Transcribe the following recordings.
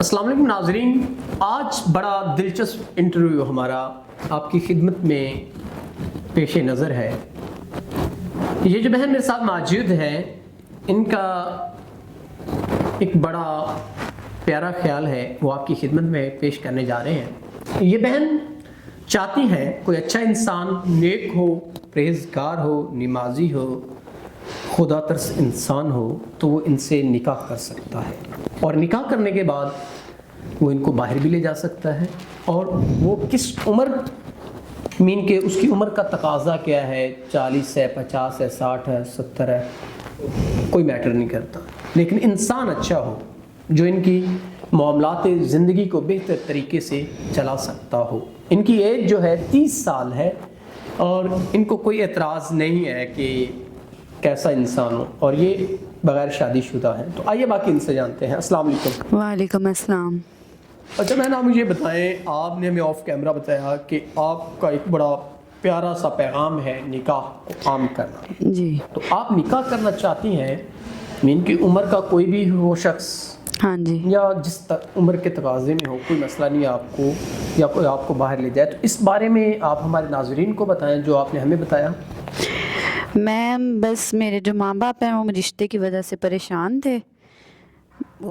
السلام علیکم ناظرین، آج بڑا دلچسپ انٹرویو ہمارا آپ کی خدمت میں پیش نظر ہے۔ یہ جو بہن میرے ساتھ موجود ہے، ان کا ایک بڑا پیارا خیال ہے، وہ آپ کی خدمت میں پیش کرنے جا رہے ہیں۔ یہ بہن چاہتی ہیں کوئی اچھا انسان نیک ہو، پرہیزگار ہو، نمازی ہو، خدا ترس انسان ہو تو وہ ان سے نکاح کر سکتا ہے، اور نکاح کرنے کے بعد وہ ان کو باہر بھی لے جا سکتا ہے۔ اور وہ کس عمر مین کے اس کی عمر کا تقاضا کیا ہے، 40 ہے، 50 ہے، 60 ہے، 70 ہے، کوئی میٹر نہیں کرتا، لیکن انسان اچھا ہو جو ان کی معاملات زندگی کو بہتر طریقے سے چلا سکتا ہو۔ ان کی ایج جو ہے 30 سال ہے، اور ان کو کوئی اعتراض نہیں ہے کہ کیسا انسان ہو، اور یہ بغیر شادی شدہ ہے۔ تو آئیے باقی ان سے جانتے ہیں۔ السلام علیکم۔ وعلیکم السلام۔ اچھا بہن، آپ مجھے بتائیں، آپ نے ہمیں آف کیمرہ بتایا کہ آپ کا ایک بڑا پیارا سا پیغام ہے نکاح کو عام کرنا۔ جی تو آپ نکاح کرنا چاہتی ہیں، ان کی عمر کا کوئی بھی ہو شخص، ہاں جی، یا جس عمر کے تقاضے میں ہو، کوئی مسئلہ نہیں آپ کو، یا کوئی آپ کو باہر لے جائے، تو اس بارے میں آپ ہمارے ناظرین کو بتائیں جو آپ نے ہمیں بتایا۔ میں بس میرے جو ماں باپ ہیں وہ رشتے کی وجہ سے پریشان تھے،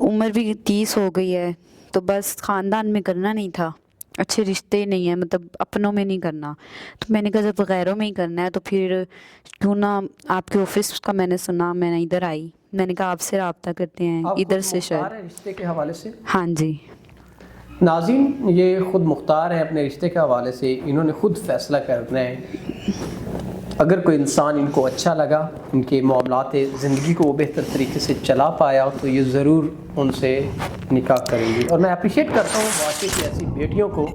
عمر بھی 30 ہو گئی ہے، تو بس خاندان میں کرنا نہیں تھا، اچھے رشتے نہیں ہیں، مطلب اپنوں میں نہیں کرنا، تو میں نے کہا جب غیروں میں ہی کرنا ہے تو پھر کیوں نہ آپ کے آفس کا میں نے سنا، میں نے ادھر آئی، میں نے کہا آپ سے رابطہ کرتے ہیں آپ ادھر خود سے مختار شاید۔ ہیں رشتے کے حوالے سے؟ ہاں جی، ناظرین، یہ خود مختار ہیں اپنے رشتے کے حوالے سے، انہوں نے خود فیصلہ کرنا ہے۔ اگر کوئی انسان ان کو اچھا لگا، ان کے معاملات زندگی کو وہ بہتر طریقے سے چلا پایا، تو یہ ضرور ان سے نکاح کریں گی۔ اور میں اپریشیٹ کرتا ہوں واقعی کی ایسی بیٹیوں کو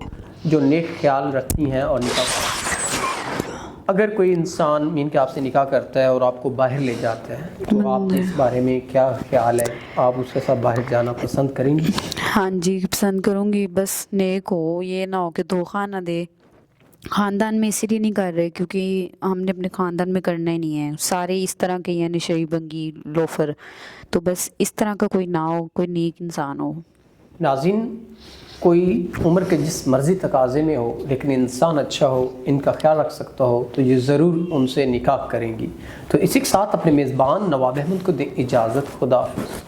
جو نیک خیال رکھتی ہیں اور نکاح کرتی ہیں۔ اگر کوئی انسان مین کے آپ سے نکاح کرتا ہے اور آپ کو باہر لے جاتا ہے، تو آپ کے اس بارے میں کیا خیال ہے؟ آپ اس کے ساتھ باہر جانا پسند کریں گی؟ ہاں جی پسند کروں گی، بس نیک ہو، یہ نہ ہو کہ دھوکہ نہ دے۔ خاندان میں اسی لیے نہیں کر رہے کیونکہ ہم نے اپنے خاندان میں کرنا ہی نہیں ہے، سارے اس طرح کے ہیں، نشئی بنگی لوفر، تو بس اس طرح کا کوئی نہ ہو، کوئی نیک انسان ہو۔ ناظرین، کوئی عمر کے جس مرضی تقاضے میں ہو لیکن انسان اچھا ہو، ان کا خیال رکھ سکتا ہو، تو یہ ضرور ان سے نکاح کریں گی۔ تو اسی کے ساتھ اپنے میزبان نواب احمد کو دیں اجازت۔ خدا حافظ۔